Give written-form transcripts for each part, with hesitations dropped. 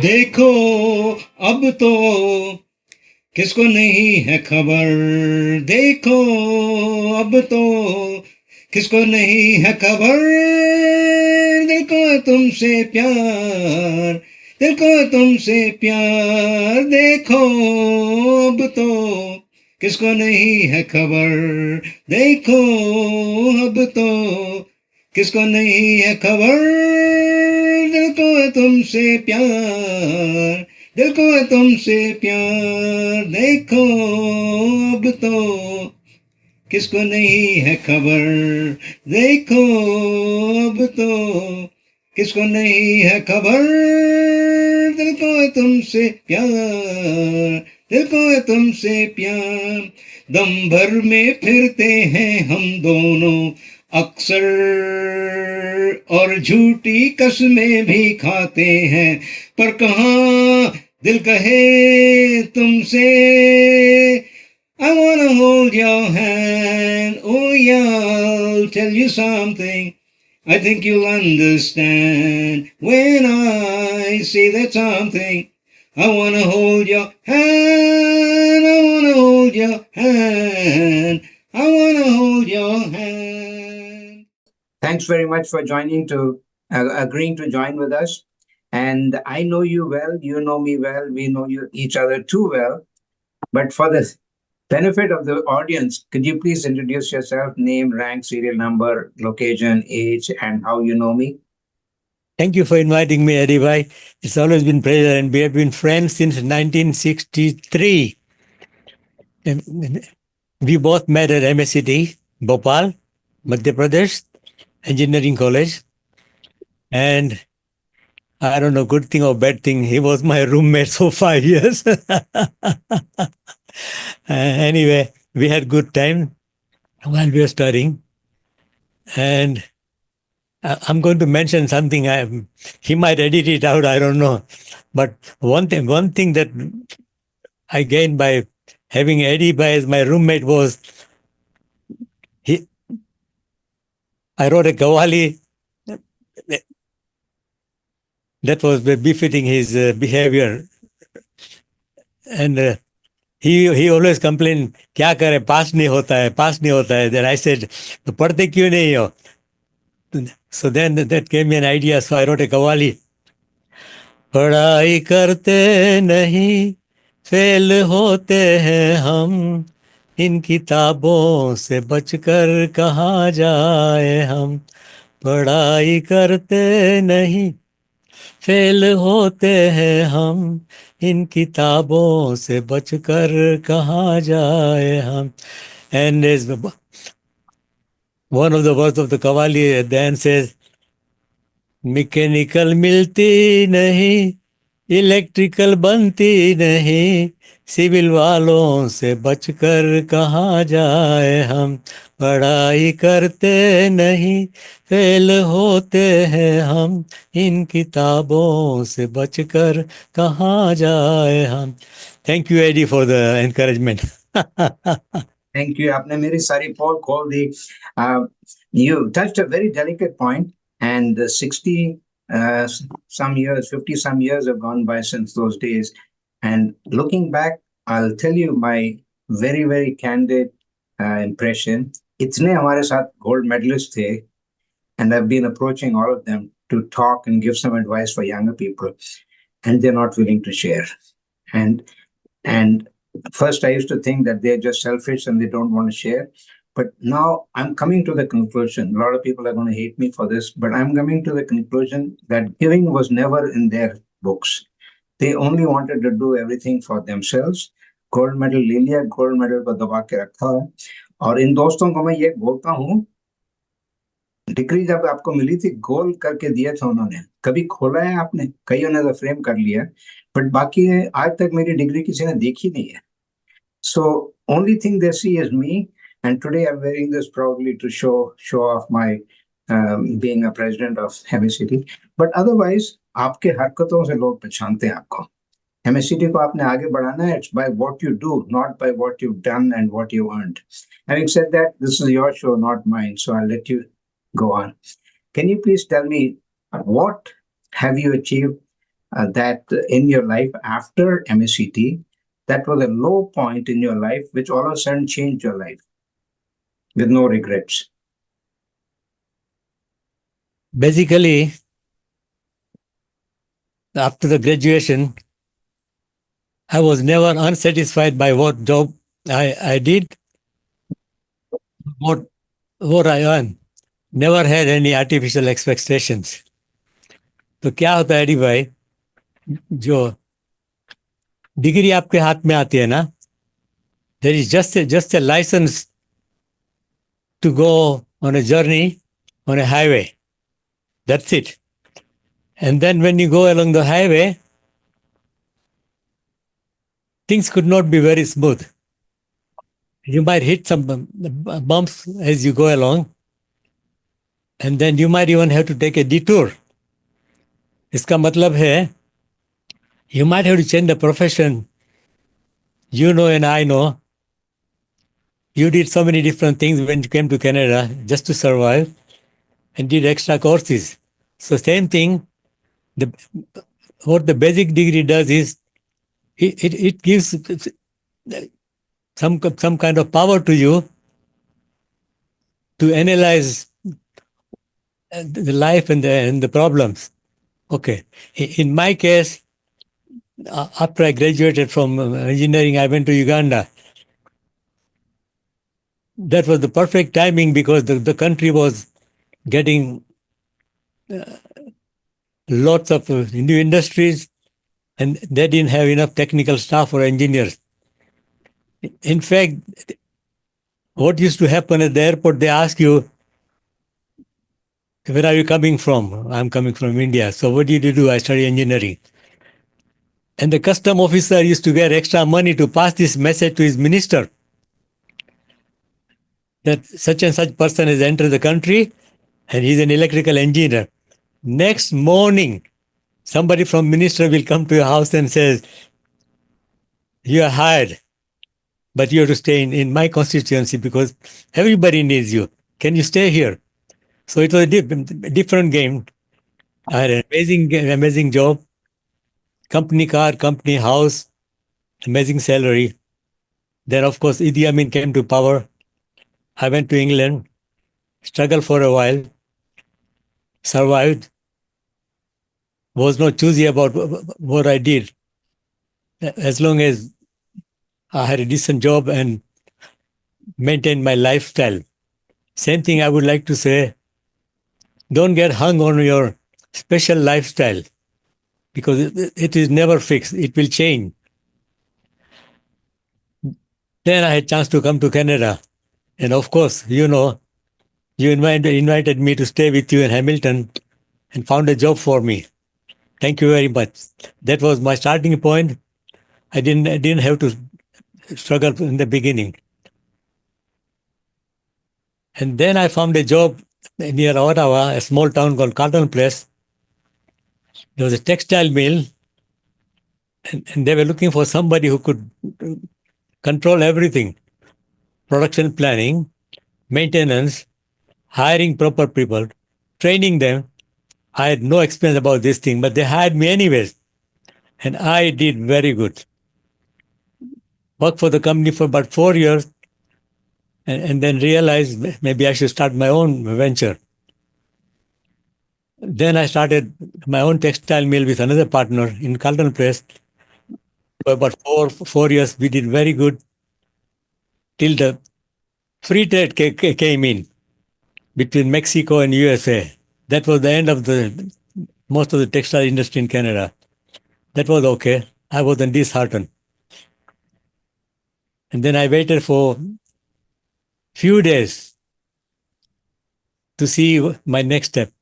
देखो अब तो किसको नहीं है खबर, देखो अब तो किसको नहीं है खबर, दिल को तुमसे प्यार, दिल को तुमसे प्यार, देखो अब तो किसको नहीं है खबर, देखो अब तो किसको नहीं है खबर, दिल को तुमसे प्यार, दिल को तुमसे प्यार, देखो अब तो किसको नहीं है खबर, देखो अब तो किसको नहीं है खबर, दिल को तुमसे प्यार, दिल को तुमसे प्यार, दम भर में फिरते हैं हम दोनों अक्सर, और झूठी कसमें भी खाते हैं, पर कहाँ दिल कहे तुमसे, I wanna hold your hand, oh yeah, I'll tell you something, I think you'll understand when I say that something. I wanna hold your hand, I wanna hold your hand, I wanna hold your hand. Thanks very much for agreeing to join with us. And I know you well, you know me well, we know each other too well. But for the benefit of the audience, could you please introduce yourself, name, rank, serial number, location, age, and how you know me? Thank you for inviting me, Eddie Bhai. It's always been a pleasure, and we have been friends since 1963. And we both met at MSCT, Bhopal, Madhya Pradesh, Engineering College. And I don't know, good thing or bad thing, he was my roommate for 5 years. Anyway, we had good time while we were studying. And I'm going to mention something. He might edit it out. I don't know. But one thing that I gained by having Eddie Bhai as my roommate was I wrote a qawwali that was befitting his behavior, and he always complained, "क्या करे, pass नहीं होता है, pass नहीं होता है." Then I said, "तो पढ़ते क्यों नहीं हो?" So then that gave me an idea. So I wrote a qawwali. पढ़ाई करते नहीं, फेल होते हैं हम, इन किताबों से बचकर कहाँ जाए हम, पढ़ाई करते नहीं, फेल होते हैं हम, इन किताबों से बचकर कहाँ जाए हम. And as one of the words of the Qawwali at the end says, mechanical मिलती नहीं, इलेक्ट्रिकल बनती नहीं, सिविल वालों से बचकर कहाँ जाए हम, पढ़ाई करते नहीं, फेल होते हैं हम, इन किताबों से बचकर कहाँ जाए हम. Thank you, Eddie, for the encouragement. Thank you. आपने मेरी सारी पोल खोल दी. You touched a very delicate point, and 60 some years, 50 some years have gone by since those days. And looking back, I'll tell you my very, very candid impression. इतने हमारे साथ gold medalists थे, and I've been approaching all of them to talk and give some advice for younger people, and they're not willing to share. And first, I used to think that they're just selfish and they don't want to share. But now I'm coming to the conclusion, a lot of people are going to hate me for this, but I'm coming to the conclusion that giving was never in their books. They only wanted to do everything for themselves. Gold medal ले लिया, gold medal को दबा के रखा है. और इन दोस्तों को मैं ये बोलता हूँ, डिग्री जब आपको मिली थी, गोल करके दिया था उन्होंने, कभी खोला है आपने? कईयों ने तो फ्रेम कर लिया, बट बाकी है, आज तक मेरी डिग्री किसी ने देखी नहीं है. So only thing they see is me, and today I'm wearing this probably to show off my being a president of MSCT. But otherwise, आपके हरकतों से लोग पहचानते हैं आपको. MSCT को आपने आगे बढ़ाना है. It's by what you do, not by what you've done and what you earned. Having said that, this is your show, not mine, so I'll let you go on. Can you please tell me what have you achieved that in your life after MSCT, that was a low point in your life, which all of a sudden changed your life with no regrets? Basically, after the graduation, I was never unsatisfied by what job I did, what, what I earned. Never had any artificial expectations. तो क्या होता है अली भाई, जो degree आपके हाथ में आती है ना, there is just a license to go on a journey on a highway. That's it. And then when you go along the highway, things could not be very smooth. You might hit some bumps as you go along, and then you might even have to take a detour. इसका मतलब है, you might have to change the profession. You know and I know, you did so many different things when you came to Canada just to survive and did extra courses. So same thing, what the basic degree does is, it gives some kind of power to you to analyze the life and the problems. Okay. In my case, after I graduated from engineering, I went to Uganda. That was the perfect timing because the country was getting lots of new industries, and they didn't have enough technical staff or engineers. In fact, what used to happen at the airport, they ask you, where are you coming from? I'm coming from India. So what did you do? I study engineering. And the custom officer used to get extra money to pass this message to his minister that such and such person has entered the country and he's an electrical engineer. Next morning, somebody from minister will come to your house and says, you are hired, but you have to stay in my constituency because everybody needs you. Can you stay here? So it was a different game. I had an amazing job, company car, company house, amazing salary. Then, of course, Idi Amin came to power. I went to England, struggled for a while, survived, was not choosy about what I did. As long as I had a decent job and maintained my lifestyle. Same thing I would like to say, don't get hung on your special lifestyle because it is never fixed. It will change. Then I had a chance to come to Canada. And of course, you know, you invited me to stay with you in Hamilton and found a job for me. Thank you very much. That was my starting point. I didn't have to struggle in the beginning. And then I found a job near Ottawa, a small town called Carleton Place. There was a textile mill, and they were looking for somebody who could control everything: production planning, maintenance, hiring proper people, training them. I had no experience about this thing, but they hired me anyways. And I did very good. Worked for the company for about 4 years, and then realized maybe I should start my own venture. Then I started my own textile mill with another partner in Carleton Place. For about 4 years, we did very good till the free trade came in between Mexico and USA. That was the end of the most of the textile industry in Canada. That was okay. I wasn't disheartened. And then I waited for few days to see my next step.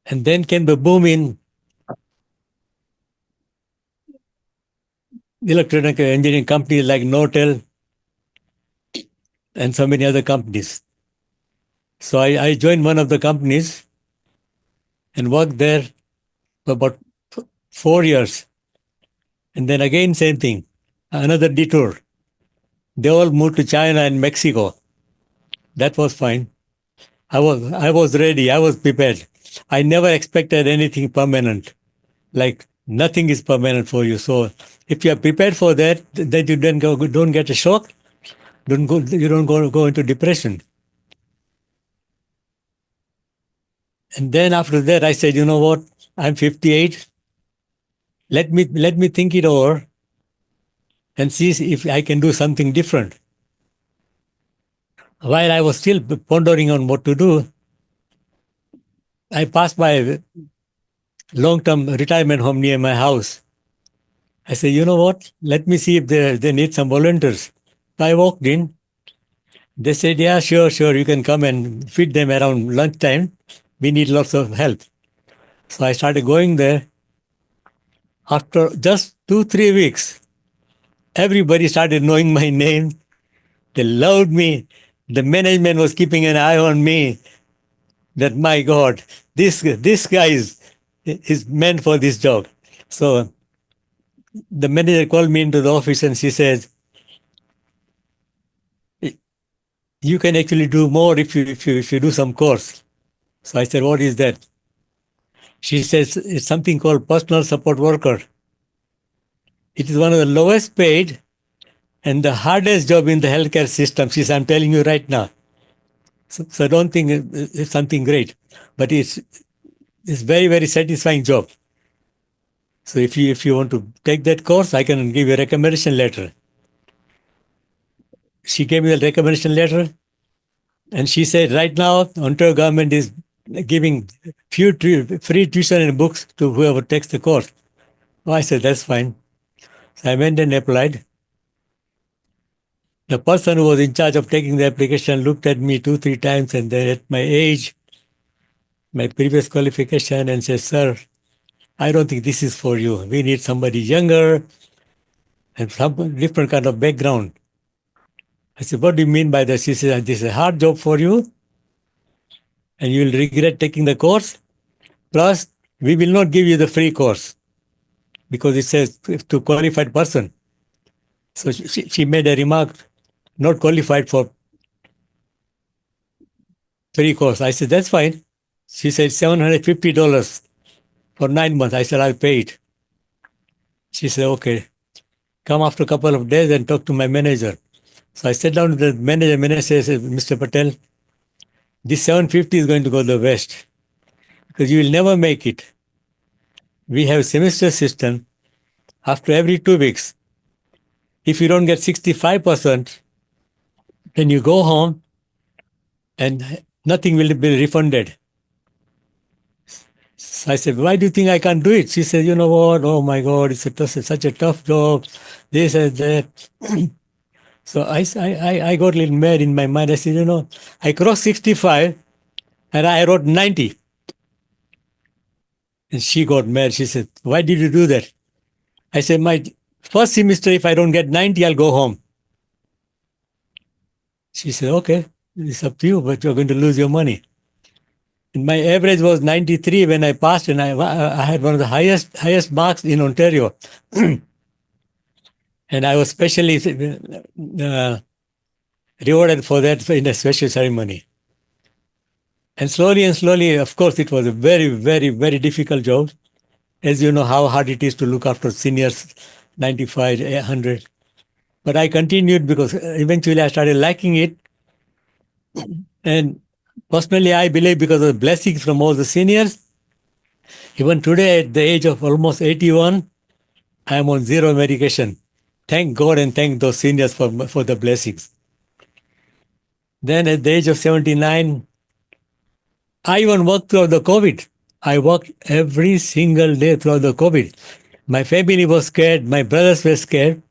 And then came the boom in electronic engineering companies like Nortel and so many other companies. So I joined one of the companies and worked there for about 4 years. And then again, same thing, another detour. They all moved to China and Mexico. That was fine. I was ready. I was prepared. I never expected anything permanent. like nothing is permanent for you. So if you are prepared for that, then you don't get a shock, you don't go into depression. And then after that, I said, you know what? I'm 58. Let me think it over and see if I can do something different. While I was still pondering on what to do, I passed by a long-term retirement home near my house. I said, you know what? Let me see if they need some volunteers. So I walked in. They said, yeah, sure, you can come and feed them around lunchtime. We need lots of help. So I started going there. After just 2-3 weeks, everybody started knowing my name. They loved me. The management was keeping an eye on me. That my God, this guy is meant for this job. So the manager called me into the office and she says, you can actually do more if you do some course. So I said, what is that? She says, it's something called personal support worker. It is one of the lowest paid and the hardest job in the healthcare system. She says, I'm telling you right now. So I don't think it's something great, but it's very, very satisfying job. So if you want to take that course, I can give you a recommendation letter. She gave me the recommendation letter, and she said, right now, Ontario government is giving free tuition and books to whoever takes the course. Oh, I said, that's fine. So I went and applied. The person who was in charge of taking the application looked at me 2-3 times and then at my age, my previous qualification, and said, sir, I don't think this is for you. We need somebody younger and some different kind of background. I said, what do you mean by that? She said, this is a hard job for you and you will regret taking the course. Plus, we will not give you the free course because it says to qualified person. So she made a remark, not qualified for free course. I said, that's fine. She said, $750 for 9 months. I said, I'll pay it. She said, okay, come after a couple of days and talk to my manager. So I sat down to the manager. Manager says, Mr. Patel, this 750 is going to go to the west because you will never make it. We have a semester system. After every 2 weeks, if you don't get 65%, then you go home and nothing will be refunded. So I said, why do you think I can't do it? She said, you know what? Oh my God, it's such a tough job. This and that. So I got a little mad in my mind. I said, you know, I crossed 65 and I wrote 90. And she got mad. She said, why did you do that? I said, my first semester, if I don't get 90, I'll go home. She said, okay, it's up to you, but you're going to lose your money. And my average was 93 when I passed, and I had one of the highest marks in Ontario. And I was specially rewarded for that in a special ceremony. And slowly, of course, it was a very, very, very difficult job. As you know how hard it is to look after seniors, 95, 100. But I continued because eventually I started liking it. And personally, I believe because of the blessings from all the seniors, even today at the age of almost 81, I am on zero medication. Thank God and thank those seniors for the blessings. Then at the age of 79, I even worked throughout the COVID. I worked every single day throughout the COVID. My family was scared. My brothers were scared.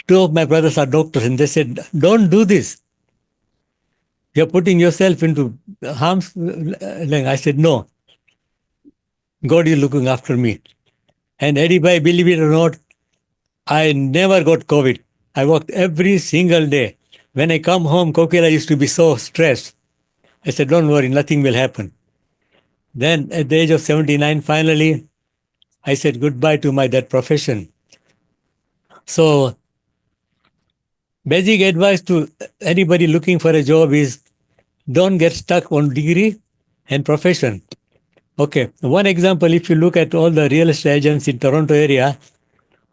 2 of my brothers are doctors and they said, don't do this. You're putting yourself into harm's way. I said, no. God is looking after me. And anybody, believe it or not, I never got COVID. I worked every single day. When I come home, Kokila used to be so stressed. I said, don't worry, nothing will happen. Then at the age of 79, finally, I said goodbye to that profession. So basic advice to anybody looking for a job is don't get stuck on degree and profession. Okay, one example, if you look at all the real estate agents in Toronto area,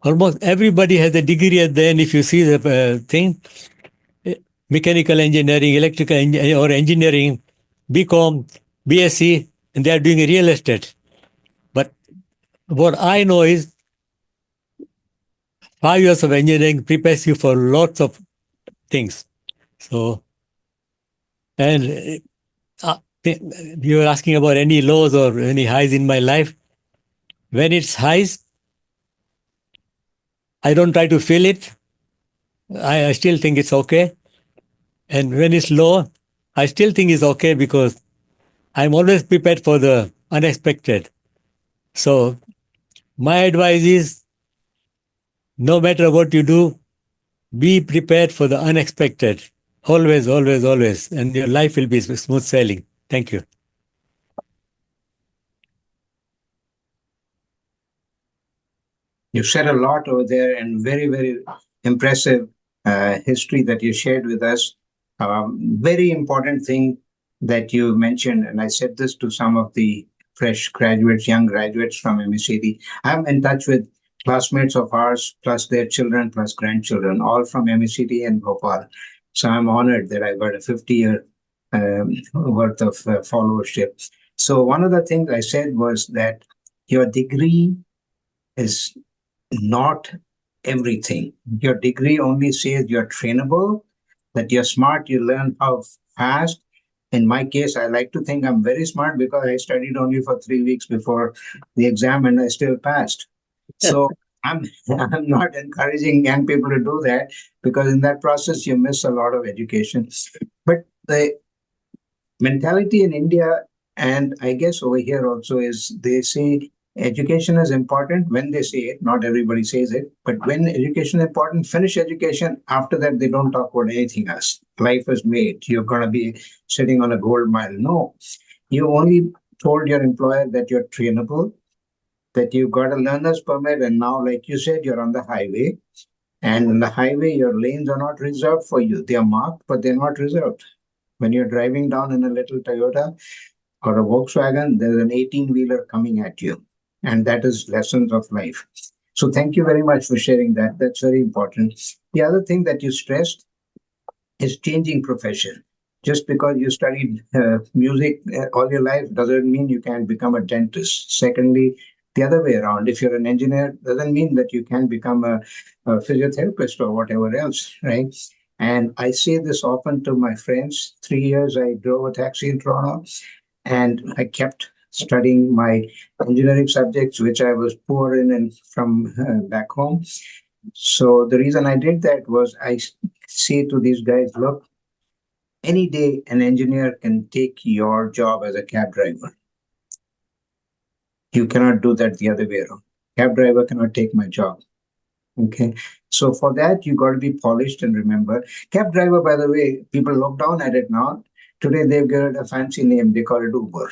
almost everybody has a degree at the end. If you see the thing, mechanical engineering, or engineering, BCom, BSc, and they are doing real estate. But what I know is 5 years of engineering prepares you for lots of things. So, and you were asking about any lows or any highs in my life. When it's highs, I don't try to feel it. I still think it's okay. And when it's low, I still think it's okay because I'm always prepared for the unexpected. So my advice is no matter what you do, be prepared for the unexpected. Always, always, always. And your life will be smooth sailing. Thank you. You've said a lot over there and very, very impressive history that you shared with us. Very important thing that you mentioned, and I said this to some of the fresh graduates, young graduates from MECD. I'm in touch with classmates of ours, plus their children, plus grandchildren, all from MECD and Bhopal. So I'm honored that I got a 50-year worth of followership. So one of the things I said was that your degree is not everything. Your degree only says you're trainable, that you're smart, you learn how fast. In my case, I like to think I'm very smart because I studied only for 3 weeks before the exam and I still passed. So I'm not encouraging young people to do that because in that process you miss a lot of education. But the mentality in India and I guess over here also is they say education is important when they say it. Not everybody says it, but when education is important, finish education. After that, they don't talk about anything else. Life is made. You're going to be sitting on a gold mine. No, you only told your employer that you're trainable, that you got a learner's permit, and now, like you said, you're on the highway. And on the highway, your lanes are not reserved for you. They are marked, but they're not reserved. When you're driving down in a little Toyota or a Volkswagen, there's an 18-wheeler coming at you. And that is lessons of life. So thank you very much for sharing that. That's very important. The other thing that you stressed is changing profession. Just because you studied music all your life doesn't mean you can become a dentist. Secondly, the other way around, if you're an engineer, doesn't mean that you can become a physiotherapist or whatever else, right? And I say this often to my friends. 3 years I drove a taxi in Toronto and I kept studying my engineering subjects, which I was poor in and from back home. So the reason I did that was I say to these guys, look, any day an engineer can take your job as a cab driver. You cannot do that the other way around. Cab driver cannot take my job. Okay. So for that, you got to be polished and remember. Cab driver, by the way, people look down at it now. Today, they've got a fancy name. They call it Uber.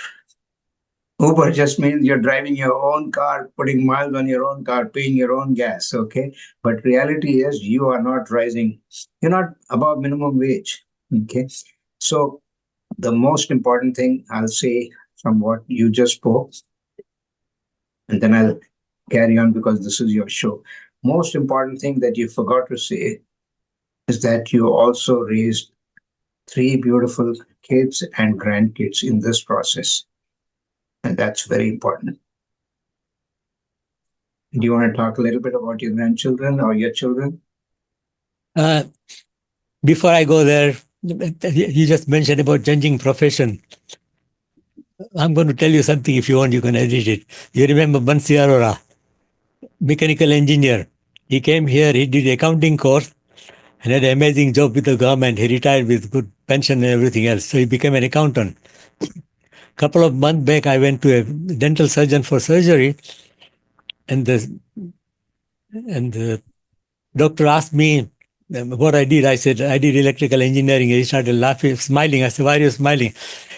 Uber just means you're driving your own car, putting miles on your own car, paying your own gas, okay? But reality is you are not rising. You're not above minimum wage, okay? So the most important thing I'll say from what you just spoke, and then I'll carry on because this is your show. Most important thing that you forgot to say is that you also raised 3 beautiful kids and grandkids in this process. And that's very important. Do you want to talk a little bit about your grandchildren or your children? Before I go there, you just mentioned about changing profession. I'm going to tell you something. If you want, you can edit it. You remember Bansi Arora, mechanical engineer. He came here, he did accounting course and had an amazing job with the government. He retired with good pension and everything else. So he became an accountant. Couple of months back, I went to a dental surgeon for surgery, and the doctor asked me what I did. I said, I did electrical engineering. He started laughing, smiling. I said, why are you smiling?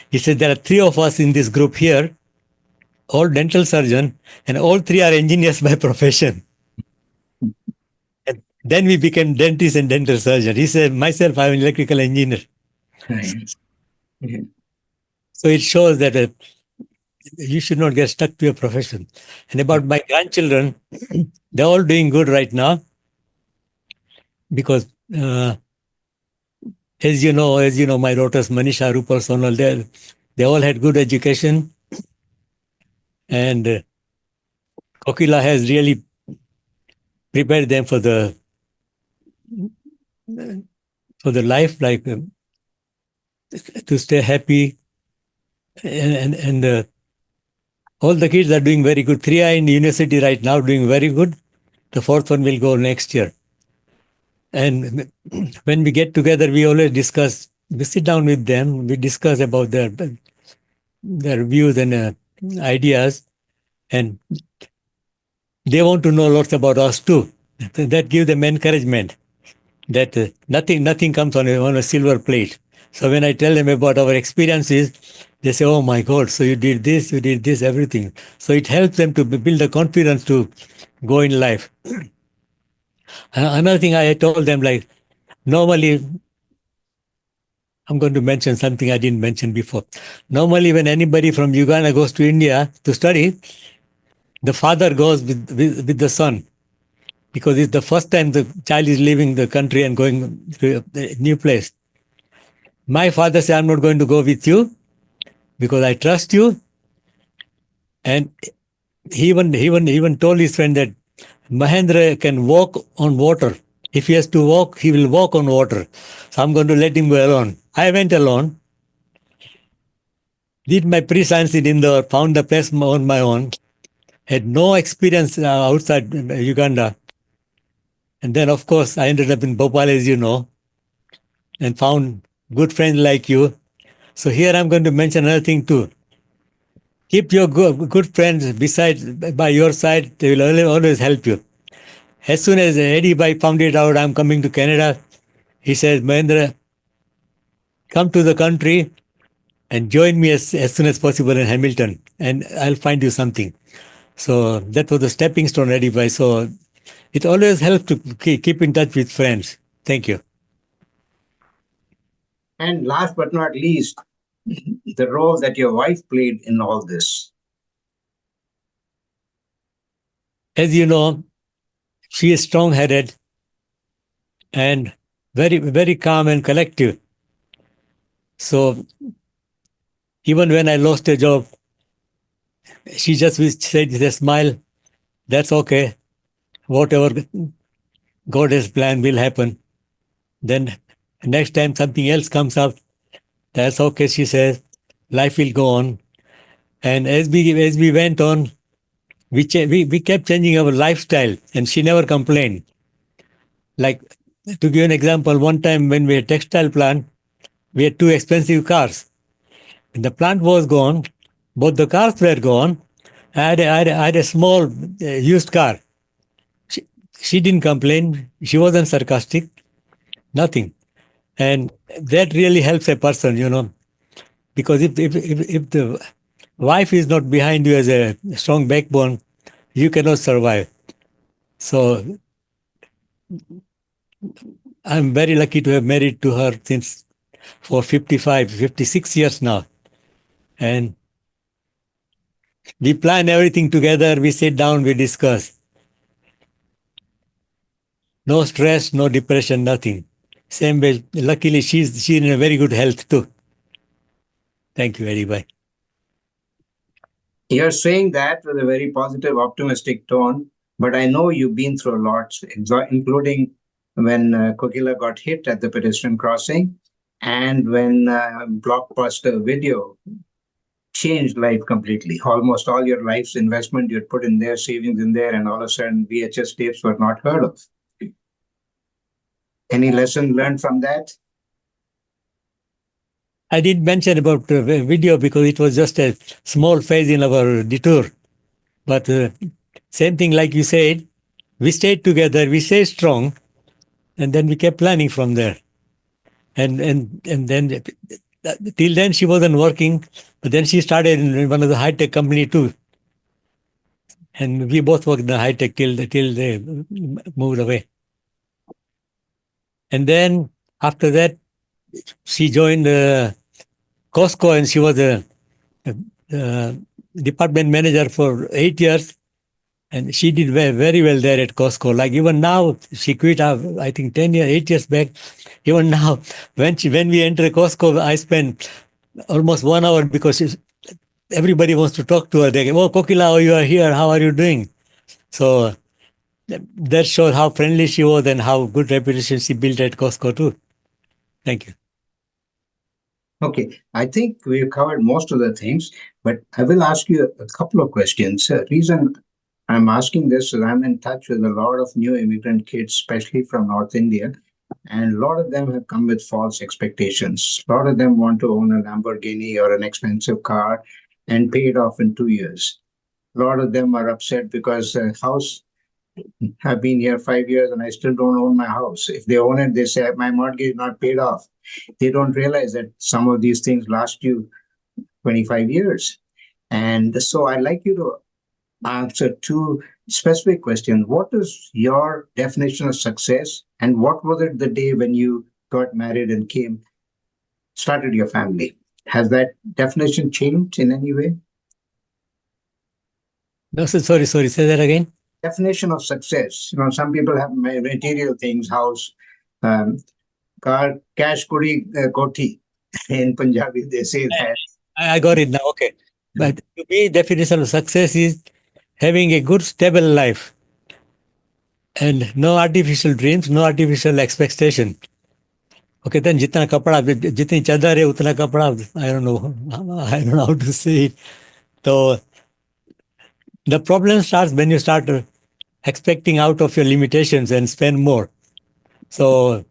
He said, there are 3 of us in this group here, all dental surgeon, and all 3 are engineers by profession. And then we became dentist and dental surgeon. He said, myself, I'm an electrical engineer. Right. So it shows that you should not get stuck to your profession. And about my grandchildren, they're all doing good right now because, as you know, my daughters Manisha, Rupal, Sonal, they all had good education, and Kokila has really prepared them for the life, like to stay happy, and all the kids are doing very good. Three are in university right now, doing very good. The fourth one will go next year. And when we get together, we always discuss. We sit down with them. We discuss about their views and ideas, and they want to know lots about us too. That gives them encouragement. That nothing comes on a silver plate. So when I tell them about our experiences, they say, "Oh my God! So you did this, everything." So it helps them to build the confidence to go in life. Another thing I told them, like, normally, I'm going to mention something I didn't mention before. Normally, when anybody from Uganda goes to India to study, the father goes with the son because it's the first time the child is leaving the country and going to a new place. My father said, "I'm not going to go with you because I trust you." And he even told his friend that Mahendra can walk on water. If he has to walk, he will walk on water. So I'm going to let him go alone. I went alone, did my pre-science in Indore, found the place on my own, had no experience outside Uganda. And then, of course, I ended up in Bhopal, as you know, and found good friends like you. So here I'm going to mention another thing too. Keep your good friends by your side. They will always help you. As soon as Eddie Bhai found it out, I'm coming to Canada, he says, "Mahendra, come to the country and join me as soon as possible in Hamilton, and I'll find you something." So that was the stepping stone, Eddie Bhai. So it always helps to keep in touch with friends. Thank you. And last but not least, the role that your wife played in all this. As you know, she is strong-headed and very, very calm and collective. So even when I lost a job, she just said with a smile, "That's okay. Whatever God has planned will happen." Then next time something else comes up, "That's okay," she says. "Life will go on." And as we went on, we kept changing our lifestyle, and she never complained. Like, to give you an example, one time when we had textile plant, we had two expensive cars. And the plant was gone, both the cars were gone. I had a small used car. She, she didn't complain. She wasn't sarcastic, nothing. And that really helps a person, because if the wife is not behind you as a strong backbone, you cannot survive. So I'm very lucky to have married to her since for 55, 56 years now. And we plan everything together. We sit down, we discuss. No stress, no depression, nothing. Same way, luckily she's in a very good health too. Thank you, Eddie. Bye. You're saying that with a very positive, optimistic tone, but I know you've been through a lot, including when Kokila got hit at the pedestrian crossing and when Blockbuster Video changed life completely. Almost all your life's investment you'd put in there, savings in there, and all of a sudden VHS tapes were not heard of. Any lesson learned from that? I didn't mention about video because it was just a small phase in our detour. But same thing like you said, we stayed together, we stayed strong, and then we kept planning from there. And then till then she wasn't working, but then she started in one of the high-tech company too. And we both worked in the high-tech till they moved away. And then after that, she joined Costco, and she was a department manager for 8 years, and she did very well there at Costco. Like even now, she quit. I think 10 years, 8 years back. Even now, when we enter Costco, I spend almost 1 hour because everybody wants to talk to her. They go, "Oh, Kokila, oh, you are here. How are you doing?" So that shows how friendly she was and how good reputation she built at Costco too. Thank you. Okay, I think we've covered most of the things, but I will ask you a couple of questions. Reason I'm asking this is I'm in touch with a lot of new immigrant kids, especially from North India, and a lot of them have come with false expectations. A lot of them want to own a Lamborghini or an expensive car and pay it off in 2 years. A lot of them are upset because the house have been here 5 years and I still don't own my house. If they own it, they say my mortgage is not paid off. They don't realize that some of these things last you 25 years. And so I'd like you to answer two specific questions. What is your definition of success? And what was it the day when you got married and started your family? Has that definition changed in any way? No, sorry. Say that again. Definition of success. Some people have material things, house, car, cash, kudi, koti. In Punjabi, they say that. I got it now. Okay. But to me, definition of success is having a good, stable life and no artificial dreams, no artificial expectation. Okay, then जितना कपड़ा जितनी चादर है उतना कपड़ा I don't know how to say it. So the problem starts when you start expecting out of your limitations and spend more. So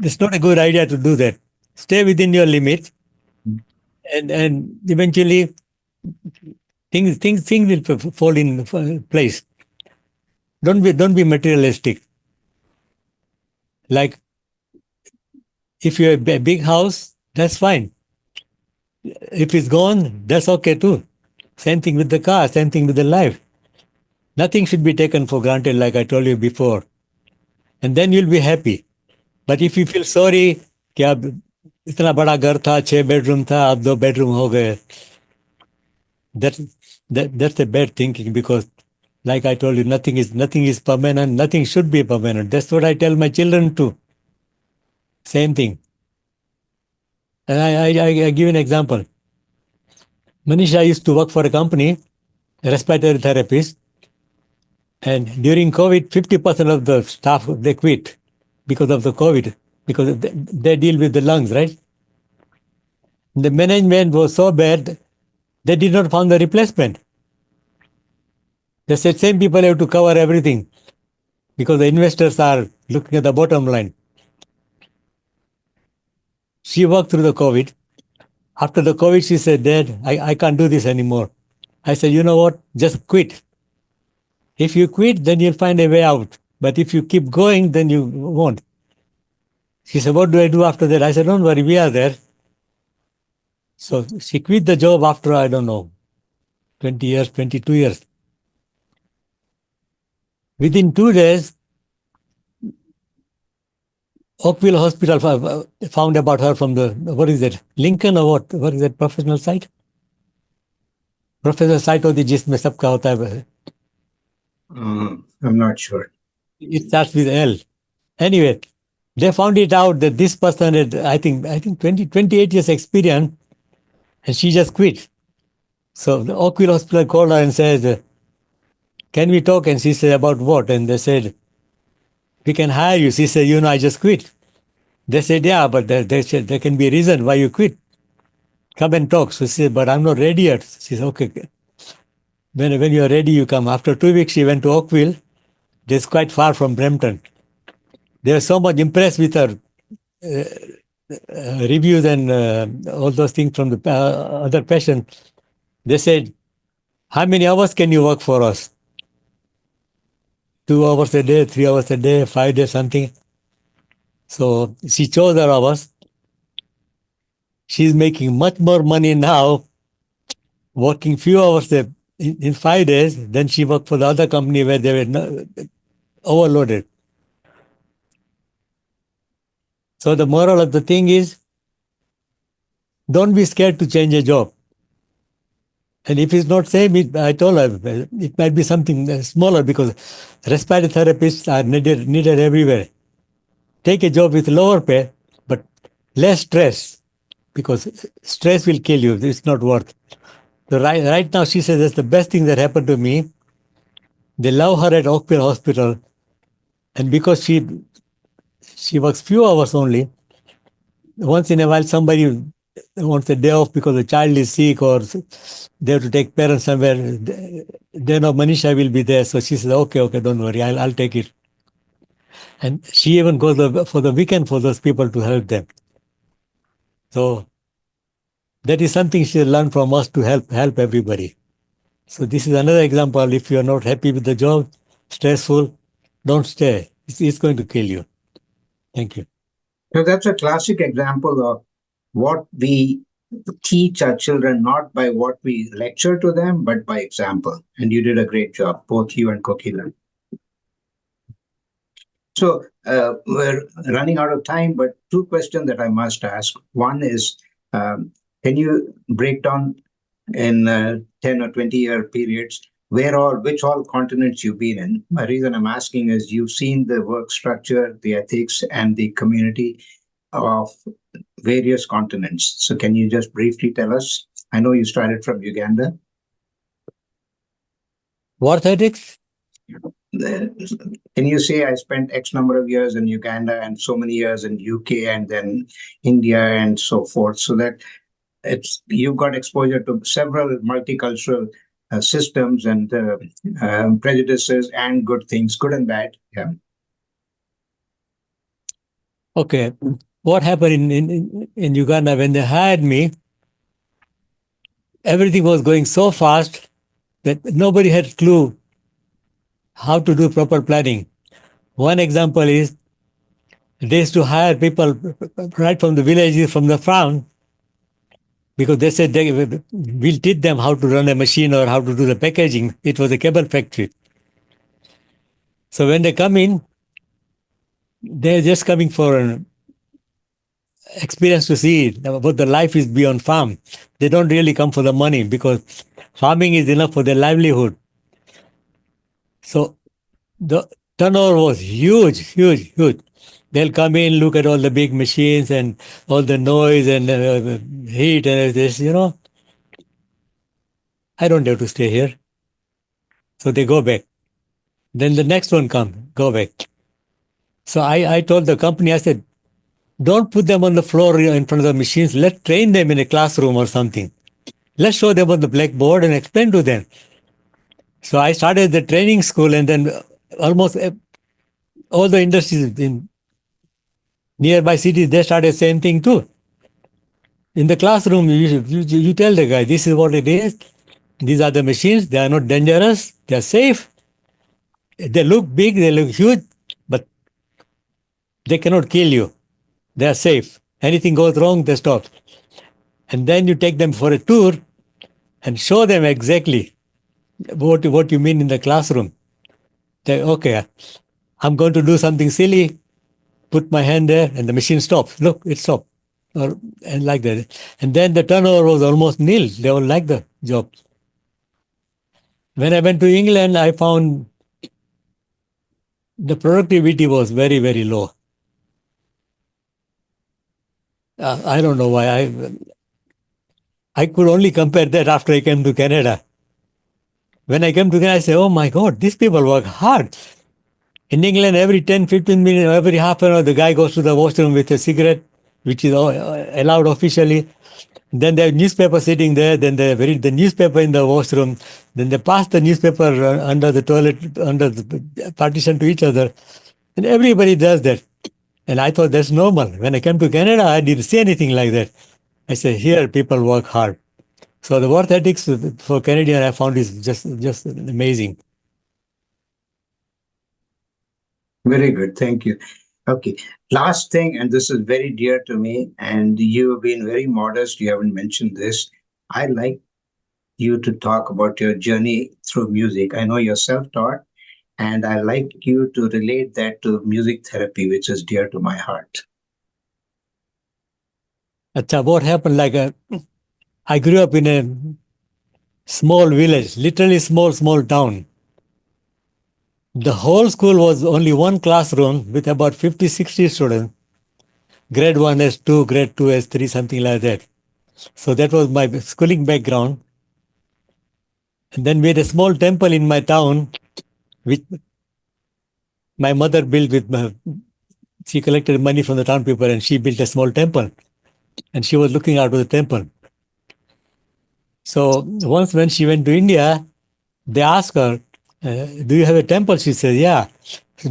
it's not a good idea to do that. Stay within your limits, and eventually things will fall in place. Don't be materialistic. Like if you have a big house, that's fine. If it's gone, that's okay too. Same thing with the car, same thing with the life. Nothing should be taken for granted, like I told you before. And then you'll be happy. But if you feel sorry कि अब इतना बड़ा घर था 6 bedroom था अब 2 bedroom हो गए, that's a bad thinking, because like I told you, nothing is permanent, nothing should be permanent. That's what I tell my children too. Same thing. And I give an example. Manisha used to work for a company, a respiratory therapist, and during COVID, 50% of the staff, they quit because of the COVID, because they deal with the lungs, right? The management was so bad, they did not find the replacement. They said same people have to cover everything because the investors are looking at the bottom line. She worked through the COVID. After the COVID, she said, Dad, I can't do this anymore. I said, you know what? Just quit. If you quit, then you'll find a way out. But if you keep going, then you won't. She said, what do I do after that? I said, don't worry, we are there. So she quit the job after, I don't know, 20 years, 22 years. Within 2 days, Oakville Hospital found about her from the, what is it, Lincoln or what? What is that professional site? Professional site होती जिसमें सबका होता है. I'm not sure. It starts with L. Anyway, they found it out that this person had, I think 28 years experience, and she just quit. So the Oakville Hospital called her and said, can we talk? And she said, about what? And they said, we can hire you. She said, I just quit. They said, yeah, but they said, there can be a reason why you quit. Come and talk. So she said, but I'm not ready yet. She said, okay. When you're ready, you come. After 2 weeks, she went to Oakville. It's quite far from Brampton. They were so much impressed with her reviews and all those things from the other patients. They said, how many hours can you work for us? 2 hours a day, 3 hours a day, 5 days, something. So she chose her hours. She's making much more money now, working few hours in 5 days than she worked for the other company where they were overloaded. So the moral of the thing is, don't be scared to change a job. And if it's not same, I told her it might be something smaller because respiratory therapists are needed everywhere. Take a job with lower pay, but less stress because stress will kill you. It's not worth. So right now, she says that's the best thing that happened to me. They love her at Oakville Hospital, and because she works few hours only, once in a while somebody wants a day off because the child is sick or they have to take parents somewhere. They know Manisha will be there, so she says, "Okay, don't worry, I'll take it." And she even goes for the weekend for those people to help them. So that is something she learned from us to help everybody. So this is another example. If you are not happy with the job, stressful, don't stay. It's going to kill you. Thank you. So that's a classic example of what we teach our children, not by what we lecture to them, but by example. And you did a great job, both you and Kokila. So we're running out of time, but two questions that I must ask. One is, can you break down in 10 or 20-year periods which all continents you've been in? The reason I'm asking is you've seen the work structure, the ethics, and the community of various continents. So can you just briefly tell us? I know you started from Uganda. Work ethics? Can you say I spent X number of years in Uganda and so many years in UK and then India and so forth, so that you've got exposure to several multicultural systems and prejudices and good things, good and bad. Yeah. Okay. What happened in Uganda when they hired me? Everything was going so fast that nobody had clue how to do proper planning. One example is they used to hire people right from the villages, from the farm, because they said we'll teach them how to run a machine or how to do the packaging. It was a cable factory. So when they come in, they're just coming for an experience to see what the life is beyond farm. They don't really come for the money because farming is enough for their livelihood. So the turnover was huge. They'll come in, look at all the big machines and all the noise and heat and this, I don't have to stay here. So they go back. Then the next one comes, go back. So I told the company, I said, don't put them on the floor in front of the machines. Let's train them in a classroom or something. Let's show them on the blackboard and explain to them. So I started the training school, and then almost all the industries in nearby cities, they started same thing too. In the classroom, you tell the guy, this is what it is. These are the machines. They are not dangerous. They are safe. They look big. They look huge, but they cannot kill you. They are safe. Anything goes wrong, they stop. And then you take them for a tour and show them exactly what you mean in the classroom. They, okay, I'm going to do something silly. Put my hand there, and the machine stops. Look, it stopped. And like that. And then the turnover was almost nil. They all liked the job. When I went to England, I found the productivity was very low. I don't know why. I could only compare that after I came to Canada. When I came to Canada, I said, oh my God, these people work hard. In England, every 10, 15 minutes, every half an hour, the guy goes to the washroom with a cigarette, which is allowed officially. Then they have newspaper sitting there. Then they read the newspaper in the washroom. Then they pass the newspaper under the toilet, under the partition to each other. And everybody does that. And I thought that's normal. When I came to Canada, I didn't see anything like that. I said, here people work hard. So the work ethics for Canadian I found is just amazing. Very good. Thank you. Okay. Last thing, and this is very dear to me, and you have been very modest. You haven't mentioned this. I like you to talk about your journey through music. I know you're self-taught, and I like you to relate that to music therapy, which is dear to my heart. What happened? I grew up in a small village, literally small town. The whole school was only one classroom with about 50, 60 students, grade 1 S2, grade 2 S3, something like that. So that was my schooling background. And then we had a small temple in my town, which my mother built with she collected money from the town people and she built a small temple. And she was looking out of the temple. So once when she went to India, they asked her, do you have a temple? She said, yeah.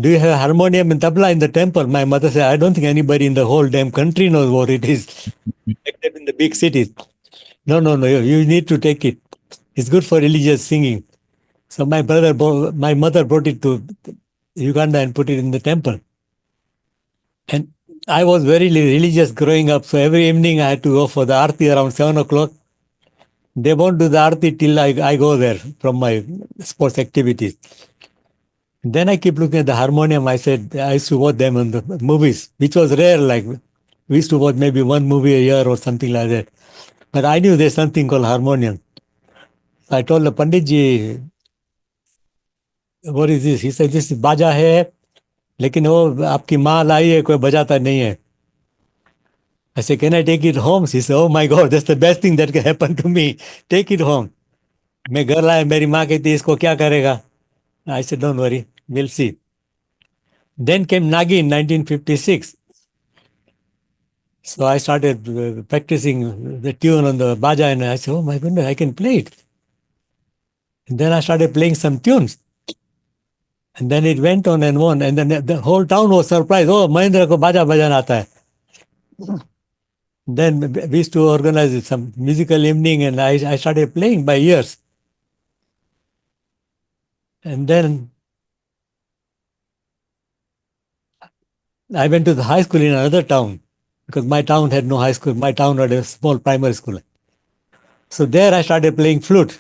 Do you have harmonium and tabla in the temple? My mother said, I don't think anybody in the whole damn country knows what it is, except in the big cities. No, you need to take it. It's good for religious singing. So my mother brought it to Uganda and put it in the temple. And I was very religious growing up. So every evening I had to go for the arti around 7 o'clock. They won't do the arti till I go there from my sports activities. Then I keep looking at the harmonium. I said, I used to watch them in the movies, which was rare. Like we used to watch maybe one movie a year or something like that. But I knew there's something called harmonium. So I told the Panditji, what is this? He said, this baja hai, लेकिन वो आपकी माँ लाई है कोई बजाता नहीं है. I said, can I take it home? She said, oh my God, that's the best thing that can happen to me. Take it home. मैं घर लाया, मेरी माँ कहती इसको क्या करेगा? I said, don't worry, we'll see. Then came Nagi in 1956. So I started practicing the tune on the baja and I said, oh my goodness, I can play it. And then I started playing some tunes. And then it went on and on. And then the whole town was surprised. Oh, Mahindra ko baja bajan aata hai. Then we used to organize some musical evening and I started playing by ears. And then I went to the high school in another town because my town had no high school. My town had a small primary school. So there I started playing flute.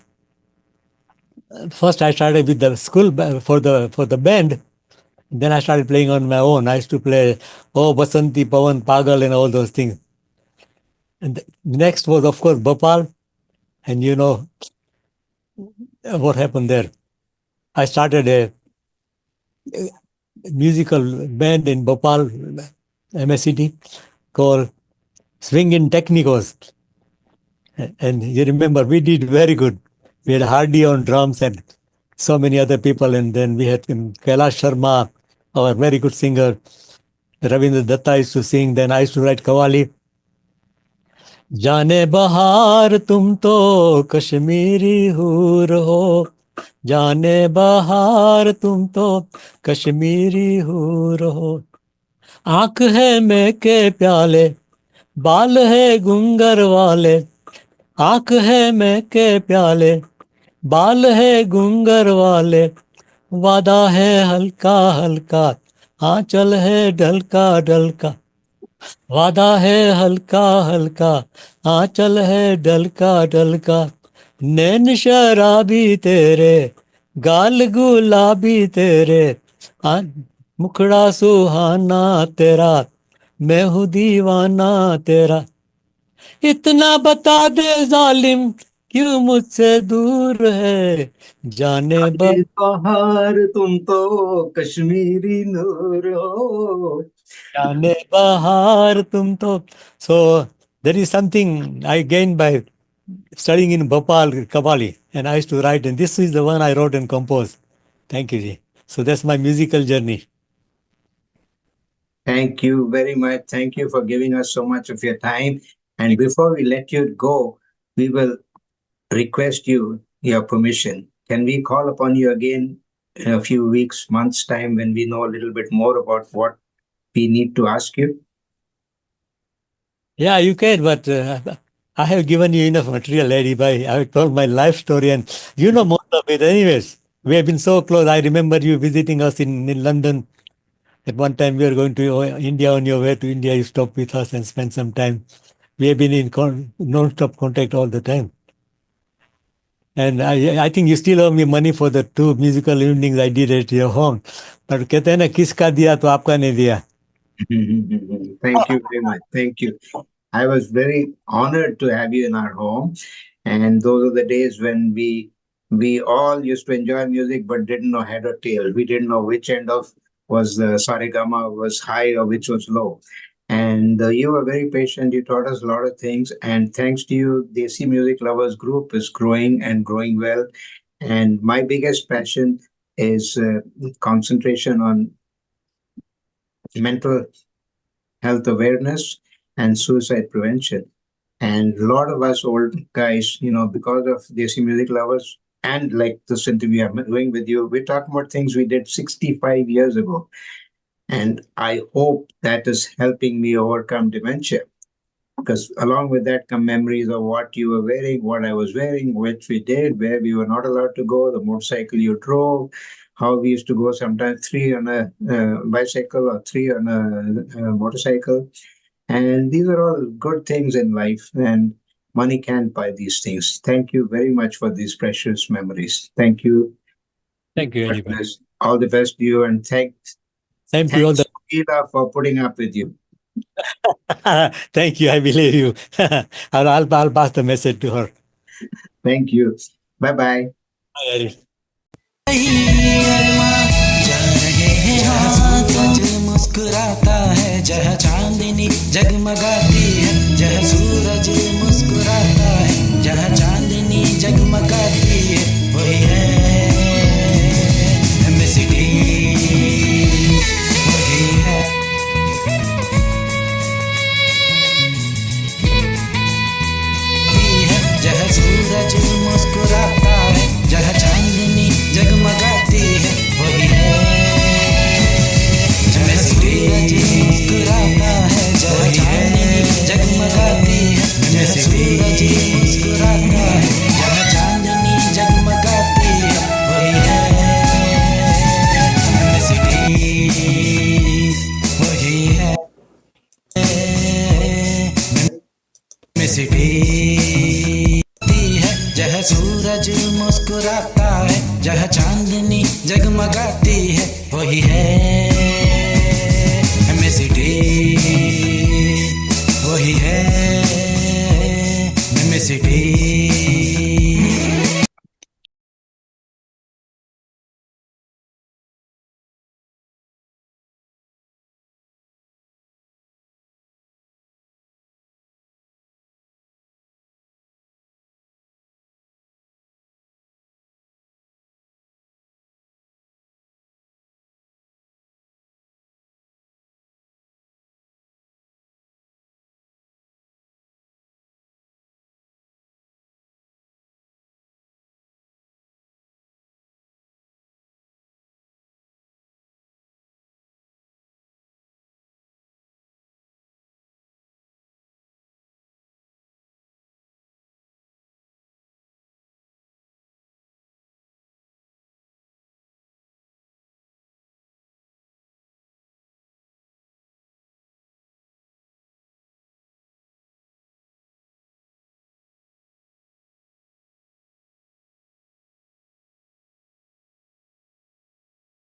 First I started with the school for the band. Then I started playing on my own. I used to play Oh Basanti, Pavan, Pagal and all those things. And the next was of course Bhopal. And you know what happened there. I started a musical band in Bhopal, MSCT, called Swingin' Technicos. And you remember, we did very good. We had Hardy on drums and so many other people. And then we had Kailash Sharma, our very good singer. Ravindra Datta used to sing. Then I used to write Kawali. जाने बहार तुम तो कश्मीरी हूर हो, जाने बहार तुम तो कश्मीरी हूर हो, आंख है मैं के प्याले, बाल है गुंगर वाले, आंख है मैं के प्याले, बाल है गुंगर वाले, वादा है हल्का हल्का, आंचल है ढलका ढलका, वादा है हल्का हल्का, आंचल है ढलका ढलका, नैन शराबी तेरे, गाल गुलाबी तेरे, मुखड़ा सुहाना तेरा, मैं हूँ दीवाना तेरा, इतना बता दे जालिम क्यों मुझसे दूर है, जाने बहार तुम तो कश्मीरी नूर हो, जाने बहार तुम तो. So there is something I gained by studying in Bhopal, Kavali, and I used to write, and this is the one I wrote and composed. Thank you, Ji. So that's my musical journey. Thank you very much. Thank you for giving us so much of your time. And before we let you go, we will request your permission. Can we call upon you again in a few weeks, months' time when we know a little bit more about what we need to ask you? Yeah, you can, but I have given you enough material, Lady. I have told my life story, and you know most of it, anyways. We have been so close. I remember you visiting us in London. At one time, we were going to India. On your way to India, you stopped with us and spent some time. We have been in non-stop contact all the time. And I think you still owe me money for the 2 musical evenings I did at your home. But कहते हैं ना किसका दिया तो आपका नहीं दिया. Thank you very much. Thank you. I was very honored to have you in our home. And those are the days when we all used to enjoy music but didn't know head or tail. We didn't know which end of was the saregama was high or which was low. And you were very patient. You taught us a lot of things. And thanks to you, Desi Music Lovers Group is growing and growing well. And my biggest passion is concentration on mental health awareness and suicide prevention. And a lot of us old guys, because of Desi Music Lovers and like this interview I'm doing with you, we're talking about things we did 65 years ago. And I hope that is helping me overcome dementia. Because along with that come memories of what you were wearing, what I was wearing, which we did, where we were not allowed to go, the motorcycle you drove, how we used to go sometimes three on a bicycle or three on a motorcycle. And these are all good things in life, and money can't buy these things. Thank you very much for these precious memories. Thank you. Thank you, anybody. All the best to you, and thanks Same to you all. Sheila for putting up with you. Thank you. I believe you. I'll pass the message to her. Thank you. Bye-bye. Bye, मुस्कुराता है जहाँ चांदनी जगमगाती है, जहाँ सूरज मुस्कुराता है, जहाँ चांदनी जगमगाती है, वही है सिटी, वही है जहाँ सूरज मुस्कुराता है, जहाँ चांदनी जगमगाती है, वही है सूरज मुस्कुराता है, जहाँ चांदनी जगमगाती है, जहाँ सूरज मुस्कुराता है, जहाँ चांदनी जगमगाती है, वही है सिटी, वही है सिटी।